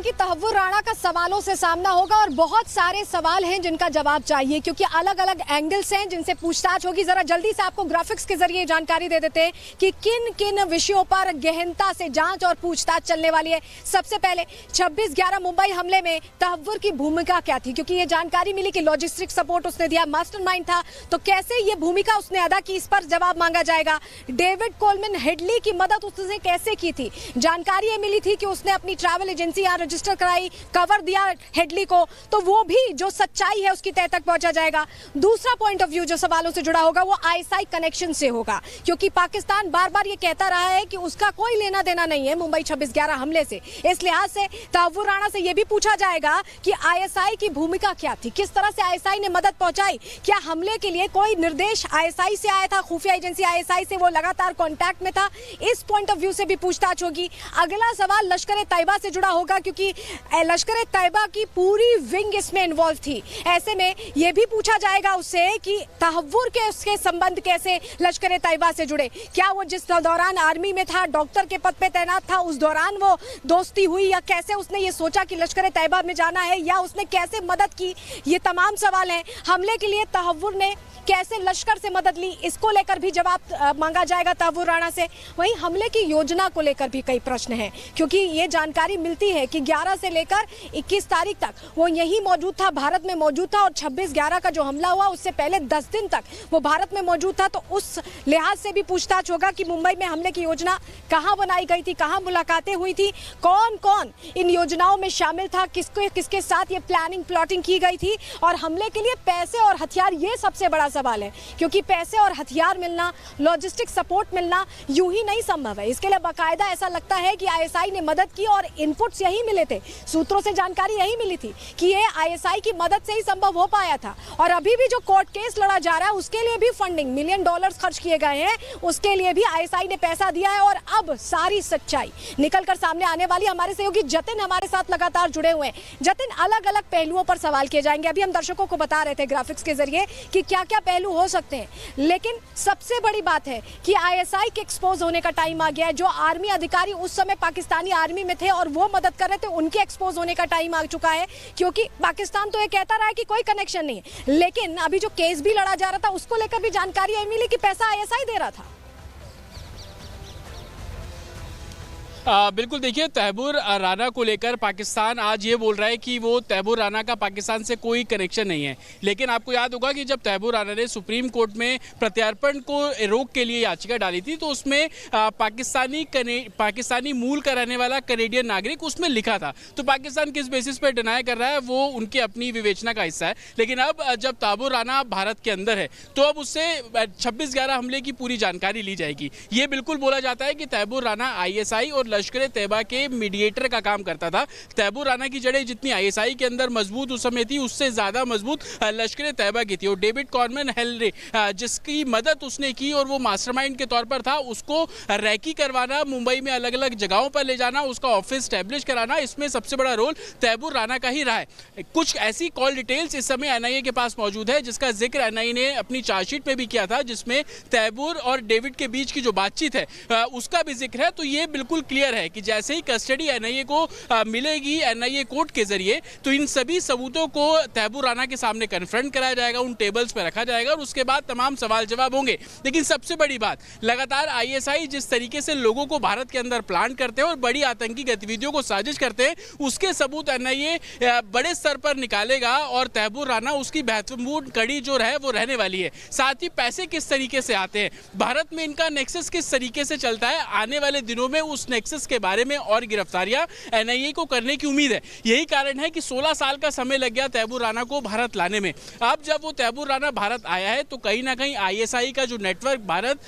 की तहव्वुर राणा का सवालों से सामना होगा और बहुत सारे सवाल हैं जिनका जवाब चाहिए, क्योंकि अलग अलग एंगल्स हैं जिनसे पूछताछ होगी। जरा जल्दी से आपको ग्राफिक्स के जरिए जानकारी दे देते हैं कि किन किन विषयों पर गहनता से जांच और पूछताछ चलने वाली है। सबसे पहले 26/11 मुंबई हमले में तहव्वुर की भूमिका क्या थी, क्योंकि ये जानकारी मिली कि लॉजिस्टिक सपोर्ट उसने दिया, मास्टरमाइंड था, तो कैसे ये भूमिका उसने अदा की, इस पर जवाब मांगा जाएगा। डेविड कोलमैन हेडली की मदद उसने कैसे की थी, जानकारी ये मिली थी कि उसने अपनी ट्रैवल एजेंसी यहाँ रजिस्टर कराई, कवर दिया हेडली को, तो वो भी जो सच्चाई है उसकी तह तक पहुंचा जाएगा। दूसरा पॉइंट ऑफ व्यू जो सवालों से जुड़ा होगा वो आईएसआई कनेक्शन से होगा, क्योंकि पाकिस्तान बार बार ये कहता रहा है कि उसका कोई लेना देना नहीं है मुंबई 26/11 हमले से। इस लिहाज से तहव्वुर राणा से यह भी पूछा जाएगा कि आईएसआई की भूमिका क्या थी, किस तरह से आईएसआई ने मदद पहुंचाई, क्या हमले के लिए कोई निर्देश आईएसआई से आया था, खुफिया एजेंसी आईएसआई से वो लगातार कांटेक्ट में था। इस पॉइंट ऑफ व्यू से भी पूछताछ होगी। अगला सवाल लश्कर-ए-तैयबा से जुड़ा होगा, क्योंकि लश्कर-ए-तैयबा की पूरी विंग इसमें इन्वॉल्व थी। ऐसे में यह भी पूछा जाएगा उससे कि तहव्वुर के उसके संबंध कैसे लश्कर-ए-तैयबा से जुड़े, क्या वो जिस दौरान आर्मी में था, डॉक्टर के पद पे तैनात था, उस दौरान वो दोस्ती हुई, या कैसे उसने ये सोचा कि लश्कर-ए-तैयबा में जाना है, या उसने कैसे मदद की। ये तमाम सवाल हैं। हमले के लिए तहव्वुर ने कैसे लश्कर से मदद ली, इसको लेकर भी जवाब मांगा जाएगा तहव्वुर राणा से। वहीं हमले की योजना को लेकर भी कई प्रश्न हैं, क्योंकि ये जानकारी मिलती है कि 11 से लेकर 21 तारीख तक वो यहीं मौजूद था, भारत में मौजूद था, और 26/11 का जो हमला हुआ उससे पहले 10 दिन तक वो भारत में मौजूद था। तो उस लिहाज से भी पूछताछ होगा कि मुंबई में हमले की योजना कहाँ बनाई गई थी, कहाँ मुलाकातें हुई थी, कौन कौन इन योजनाओं में शामिल था, किसके साथ ये प्लानिंग प्लॉटिंग की गई थी। और हमले के लिए पैसे और हथियार, ये सबसे बड़ा सवाल है, क्योंकि पैसे और हथियार मिलना, लॉजिस्टिक सपोर्ट मिलना यूं ही नहीं संभव है। इसके लिए बाकायदा ऐसा लगता है कि आईएसआई ने मदद की और इनपुट्स यही मिले थे, सूत्रों से जानकारी यही मिली थी कि ये आईएसआई की मदद से ही संभव हो पाया था। और अभी भी जो कोर्ट केस लड़ा जा रहा है उसके लिए भी फंडिंग, $1 मिलियन खर्च किए गए हैं, उसके लिए भी आईएसआई ने पैसा दिया है। और अब सारी सच्चाई निकलकर सामने आने वाली। हमारे सहयोगी जतिन हमारे साथ लगातार जुड़े हुए हैं। जतिन, अलग अलग पहलुओं पर सवाल किए जाएंगे। अभी हम दर्शकों को बता रहे थे ग्राफिक्स के जरिए कि क्या क्या पहलू हो सकते हैं, लेकिन सबसे बड़ी बात है कि आईएसआई के एक्सपोज होने का टाइम आ गया है। जो आर्मी अधिकारी उस समय पाकिस्तानी आर्मी में थे और वो मदद कर रहे थे, उनके एक्सपोज होने का टाइम आ चुका है, क्योंकि पाकिस्तान तो ये कहता रहा है कि कोई कनेक्शन नहीं है, लेकिन अभी जो केस भी लड़ा जा रहा था उसको लेकर भी जानकारी मिली कि पैसा आईएसआई दे रहा था। बिल्कुल, देखिए, तहव्वुर राणा को लेकर पाकिस्तान आज ये बोल रहा है कि वो तहव्वुर राणा का पाकिस्तान से कोई कनेक्शन नहीं है। लेकिन आपको याद होगा कि जब तहव्वुर राणा ने सुप्रीम कोर्ट में प्रत्यार्पण को रोक के लिए याचिका डाली थी, तो उसमें पाकिस्तानी मूल का रहने वाला कनेडियन नागरिक उसमें लिखा था। तो पाकिस्तान किस बेसिस पर डिनाई कर रहा है वो उनकी अपनी विवेचना का हिस्सा है। लेकिन अब जब तहव्वुर राणा भारत के अंदर है तो अब उससे 26/11 हमले की पूरी जानकारी ली जाएगी। ये बिल्कुल बोला जाता है कि तहव्वुर राणा आईएसआई और लश्कर-ए-तैयबा के मीडिएटर का काम करता था। तहव्वुर राणा की जड़ें जितनी आईएसआई के अंदर मजबूत उस समय थी, उससे ज्यादा मजबूत लश्कर-ए-तैयबा की थी। और डेविड कोलमैन हेडली, जिसकी मदद उसने की और वो मास्टरमाइंड के तौर पर था, उसको रैकी करवाना, मुंबई में अलग अलग जगहों पर ले जाना, उसका ऑफिस स्टैब्लिश कराना, इसमें सबसे बड़ा रोल तहव्वुर राणा का ही रहा है। कुछ ऐसी कॉल डिटेल्स इस समय एनआईए के पास मौजूद है, जिसका जिक्र एनआईए ने अपनी चार्जशीट में भी किया था, जिसमें तहव्वुर और डेविड के बीच की जो बातचीत है उसका भी जिक्र है। तो ये बिल्कुल क्लियर है कि जैसे ही कस्टडी एनआईए को मिलेगी एनआईए कोर्ट के जरिए, तो इन सभी सबूतों को तहव्वुर राणा के सामने कन्फ्रंट कराया जाएगा, उन टेबल्स पर रखा जाएगा, और उसके बाद तमाम सवाल जवाब होंगे। लेकिन सबसे बड़ी बात, लगातार आईएसआई जिस तरीके से लोगों को भारत के अंदर प्लान करते हैं और बड़ी आतंकी गतिविधियों को साजिश करते हैं, उसके सबूत एनआईए बड़े स्तर पर निकालेगा, और तहव्वुर राणा उसकी महत्वपूर्ण कड़ी जो है वो रहने वाली है। साथ ही पैसे किस तरीके से आते हैं, भारत में इनका नेक्सस किस तरीके से चलता है, आने वाले दिनों में उस नेक्सस के बारे में और गिरफ्तारियां एनआईए को करने की उम्मीद है। यही कारण है कि 16 साल का समय लग गया तहव्वुर राणा को भारत लाने में। अब जब वो तहव्वुर राणा भारत आया है, तो कहीं ना कहीं आईएसआई का जो नेटवर्क भारत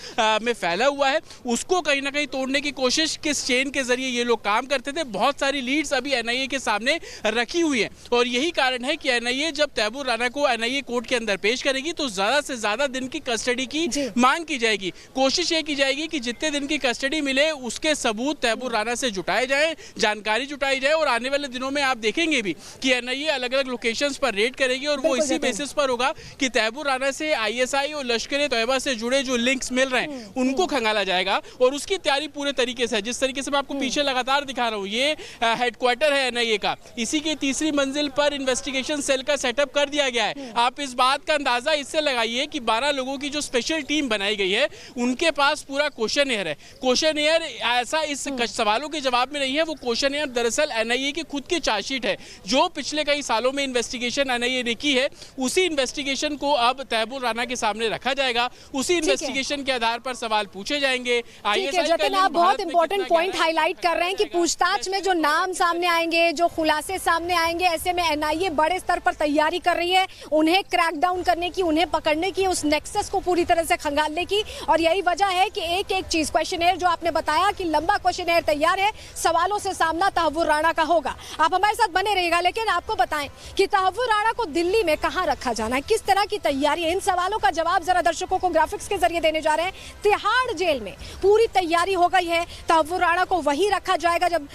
में फैला हुआ है, उसको कहीं ना कहीं तोड़ने की कोशिश, किस चेन के जरिए ये लोग काम करते थे, बहुत सारी लीड्स अभी एनआईए के सामने रखी हुई है। और यही कारण है कि एनआईए जब तहव्वुर राणा को एनआईए कोर्ट के अंदर पेश करेगी, तो ज्यादा से ज्यादा दिन की कस्टडी की मांग की जाएगी। कोशिश ये की जाएगी कि जितने दिन की कस्टडी मिले उसके सबूत तैमूर राणा से जुटाए जाए, जानकारी जुटाई जाए और आने वाले दिनों में आप देखेंगे भी कि एनआईए अलग अलग लोकेशंस पर रेड करेगी और वो इसी बेसिस पर होगा कि तैमूर राणा से आईएसआई और लश्कर तैयबा से जुड़े जो लिंक्स मिल रहे हैं उनको खंगाला जाएगा और उसकी तैयारी पूरे तरीके से, जिस तरीके से मैं आपको पीछे लगातार दिखा रहा हूँ, ये हेडक्वार्टर है एनआईए का, इसी की तीसरी मंजिल पर इन्वेस्टिगेशन सेल का सेटअप कर दिया गया है। आप इस बात का अंदाजा इससे लगाइए कि 12 लोगों की जो स्पेशल टीम बनाई गई है उनके पास पूरा क्वेश्चनएयर है। क्वेश्चनएयर ऐसा इस सवालों के जवाब में नहीं है, वो क्वेश्चनएयर दरअसल एनआईए की खुद की चार्जशीट है जो पिछले कई सालों में इन्वेस्टिगेशन एनआईए ने की है। उसी इन्वेस्टिगेशन को अब तैमूर राणा के सामने रखा जाएगा, उसी इन्वेस्टिगेशन के आधार पर सवाल पूछे जाएंगे। जतिन, आप बहुत इंपॉर्टेंट पॉइंट हाईलाइट कर रहे हैं कि पूछताछ में जो नाम सामने आएंगे, जो खुलासे सामने आएंगे, ऐसे में एनआईए बड़े स्तर पर तैयारी कर रही है उन्हें क्रैकडाउन करने की, उन्हें पकड़ने की, उस नेक्सस को पूरी तरह से खंगालने की। और यही वजह है कि एक एक चीज, क्वेश्चनएयर जो आपने बताया कि लंबा क्वेश्चनएयर तैयार है, सवालों से सामना तहव्वुर राणा का होगा। आप हमारे साथ बने रहिएगा, लेकिन आपको बताएं कि तहव्वुर राणा को दिल्ली में कहां रखा जाना है, किस तरह की तैयारी है, इन सवालों का जवाब जरा दर्शकों को ग्राफिक्स के जरिए देने जा रहे हैं। तिहाड़ जेल में पूरी तैयारी हो गई है, तहव्वुर राणा को वहीं रखा जाएगा, जब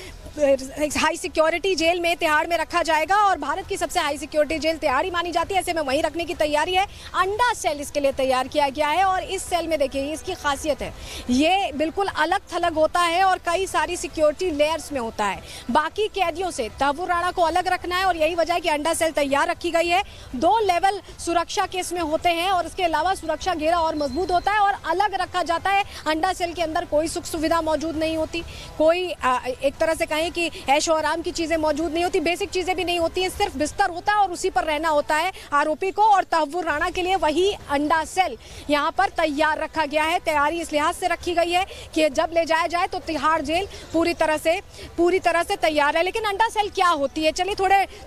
हाई सिक्योरिटी जेल में तिहाड़ में रखा जाएगा और भारत की सबसे हाई सिक्योरिटी जेल तिहाड़ ही मानी जाती है, ऐसे में वहीं रखने की तैयारी है। अंडा सेल इसके लिए तैयार किया गया है और इस सेल में देखिए इसकी खासियत है, ये बिल्कुल अलग थलग होता है और कई सारी सिक्योरिटी लेयर्स में होता है। बाकी कैदियों से तहव्वुर राणा को अलग रखना है और यही वजह है कि अंडा सेल तैयार रखी गई है। 2 लेवल सुरक्षा के इसमें होते हैं और इसके अलावा सुरक्षा घेरा और मजबूत होता है और अलग रखा जाता है। अंडा सेल के अंदर कोई सुख सुविधा मौजूद नहीं होती, कोई एक तरह से कहें कि ऐशो आराम की चीजें मौजूद नहीं होती, बेसिक चीजें भी नहीं होती हैं, सिर्फ बिस्तर होता है और उसी पर रहना होता है आरोपी को। और तहव्वुर राणा के लिए वही अंडा सेल यहाँ पर तैयार रखा गया है। तैयारी इस लिहाज से रखी गई है कि जब ले जाया जाए तो तिहाड़ जेल पूरी तरह से तैयार है। लेकिन अंडा सेल क्या होती है, चलिए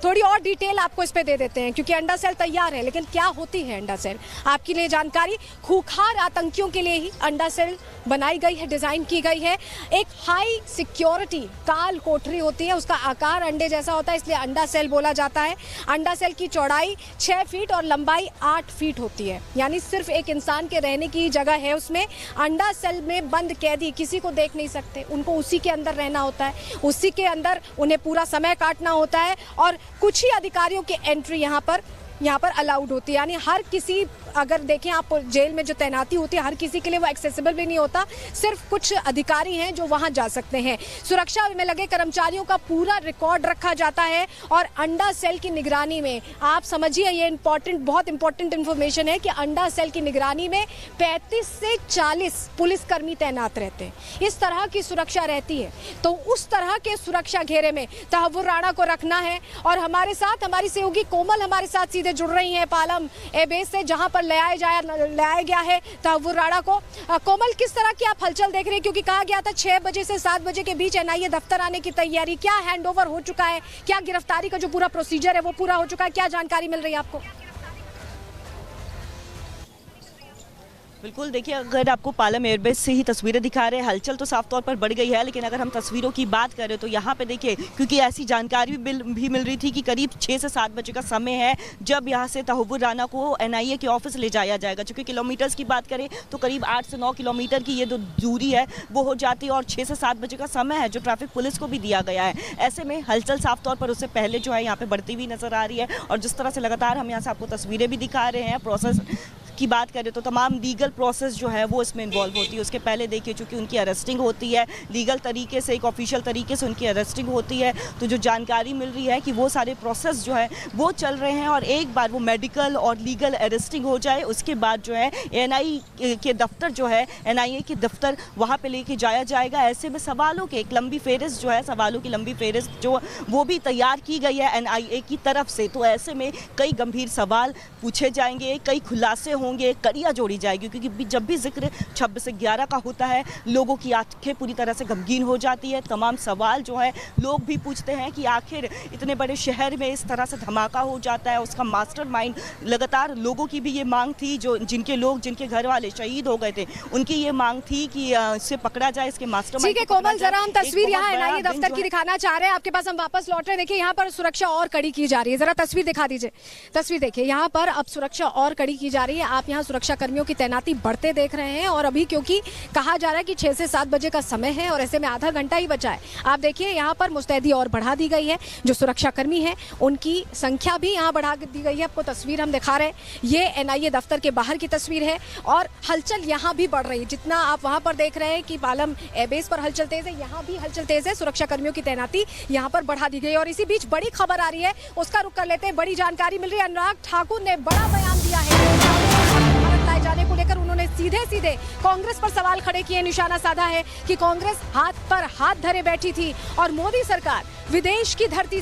थोड़ी और डिटेल आपको इस पे दे देते हैं, क्योंकि अंडा सेल तैयार है लेकिन क्या होती है अंडा सेल, आपके लिए जानकारी। खूंखार आतंकियों के लिए ही अंडा सेल बनाई गई है, डिजाइन की गई है। एक हाई सिक्योरिटी काल कोठरी होती है, उसका आकार अंडे जैसा होता है, इसलिए अंडा सेल बोला जाता है। अंडा सेल की चौड़ाई 6 फीट और लंबाई 8 फीट होती है, यानी सिर्फ एक इंसान के रहने की जगह है उसमें। अंडा सेल में बंद कैदी किसी को देख नहीं सकते, उनको उसी के अंदर रहना होता है, उसी के अंदर उन्हें पूरा समय काटना होता है और कुछ ही अधिकारियों की एंट्री यहाँ पर अलाउड होती है। यानी हर किसी, अगर देखें आप जेल में जो तैनाती होती है, हर किसी के लिए वो एक्सेसिबल भी नहीं होता, सिर्फ कुछ अधिकारी हैं जो वहां जा सकते हैं। सुरक्षा में लगे कर्मचारियों का पूरा रिकॉर्ड रखा जाता है और अंडा सेल की निगरानी में, आप समझिए ये बहुत इंपॉर्टेंट इंफॉर्मेशन है कि अंडा सेल की निगरानी में 35 से 40 पुलिसकर्मी तैनात रहते हैं। इस तरह की सुरक्षा रहती है, तो उस तरह के सुरक्षा घेरे में तहव्वुर राणा को रखना है। और हमारे साथ हमारी सहयोगी कोमल हमारे साथ सीधे जुड़ रही हैं पालम एबेस से, जहां पर लाया गया है तहव्वुर राणा को। कोमल, किस तरह की आप हलचल देख रहे हैं, क्योंकि कहा गया था 6 बजे से 7 बजे के बीच एनआईए दफ्तर आने की तैयारी, क्या हैंडओवर हो चुका है, क्या गिरफ्तारी का जो पूरा प्रोसीजर है वो पूरा हो चुका है, क्या जानकारी मिल रही है आपको? बिल्कुल, देखिए अगर आपको पालम एयरबेस से ही तस्वीरें दिखा रहे हैं, हलचल तो साफ तौर पर बढ़ गई है, लेकिन अगर हम तस्वीरों की बात करें तो यहाँ पे देखिए, क्योंकि ऐसी जानकारी भी मिल रही थी कि करीब 6 से 7 बजे का समय है जब यहाँ से तहव्वुर राणा को एनआईए के ऑफिस ले जाया जाएगा। चूँकि किलोमीटर्स की बात करें तो करीब 8 से 9 किलोमीटर की ये जो दूरी है वो हो जाती है और 6 से 7 बजे का समय है जो ट्रैफिक पुलिस को भी दिया गया है। ऐसे में हलचल साफ तौर पर उससे पहले जो है यहाँ पे बढ़ती हुई नजर आ रही है। और जिस तरह से लगातार हम यहाँ से आपको तस्वीरें भी दिखा रहे हैं, प्रोसेस की बात करें तो तमाम लीगल प्रोसेस जो है वो इसमें इन्वॉल्व होती है। उसके पहले देखिए, चूँकि उनकी अरेस्टिंग होती है लीगल तरीके से, एक ऑफिशियल तरीके से उनकी अरेस्टिंग होती है, तो जो जानकारी मिल रही है कि वो सारे प्रोसेस जो है वो चल रहे हैं और एक बार वो मेडिकल और लीगल अरेस्टिंग हो जाए उसके बाद जो है एनआईए के दफ्तर जो है, एनआईए के दफ्तर वहाँ पे लेके जाया जाएगा। ऐसे में सवालों की एक लंबी फेहरिस्त जो है, सवालों की लंबी फेहरिस्त जो वो भी तैयार की गई है एनआईए की तरफ से। तो ऐसे में कई गंभीर सवाल पूछे जाएंगे, कई खुलासे होंगे, कड़ियाँ जोड़ी जाएगी, क्योंकि जब भी जिक्र 26 से 11 का होता है लोगों की आंखें पूरी तरह से गमगीन हो जाती है। तमाम सवाल जो है लोग भी पूछते हैं कि आखिर इतने बड़े शहर में इस तरह से धमाका हो जाता है, उसका मास्टरमाइंड, लगातार लोगों की भी ये मांग थी, जो जिनके घर वाले शहीद हो गए थे उनकी ये मांग थी कि इसे पकड़ा जाए, इसके मास्टरमाइंड। ठीक है कोमल, जरा हम तस्वीर यहाँ एनआईए दफ्तर की दिखाना चाह रहे हैं, आपके पास हम वापस लौट रहे हैं। देखिए यहाँ पर सुरक्षा और कड़ी की जा रही है, जरा तस्वीर दिखा दीजिए। तस्वीर देखिए, यहाँ पर अब सुरक्षा और कड़ी की जा रही है। आप यहाँ सुरक्षा कर्मियों की तैनाती बढ़ते देख रहे हैं और अभी क्योंकि कहा जा रहा है कि 6 से 7 बजे का समय है और ऐसे में आधा घंटा ही बचा है। आप देखिए यहाँ पर मुस्तैदी और बढ़ा दी गई है। जो सुरक्षा कर्मी हैं उनकी संख्या भी यहाँ बढ़ा दी गई है। आपको तस्वीर हम दिखा रहे हैं, ये NIA दफ्तर के बाहर की तस्वीर है और हलचल यहाँ भी बढ़ रही है। जितना आप वहाँ पर देख रहे हैं कि पालम एयरबेस पर हलचल तेज है, यहाँ भी हलचल तेज है। सुरक्षा कर्मियों की तैनाती यहाँ पर बढ़ा दी गई और इसी बीच बड़ी खबर आ रही है, उसका रुख कर लेते हैं। बड़ी जानकारी मिल रही है, अनुराग ठाकुर ने बड़ा बयान दिया है भारत लाए जाने को लेकर। उन्होंने सीधे सीधे कांग्रेस पर सवाल खड़े किए, निशाना साधा है कि कांग्रेस हाथ पर हाथ धरे बैठी थी और मोदी सरकार विदेश की धरती से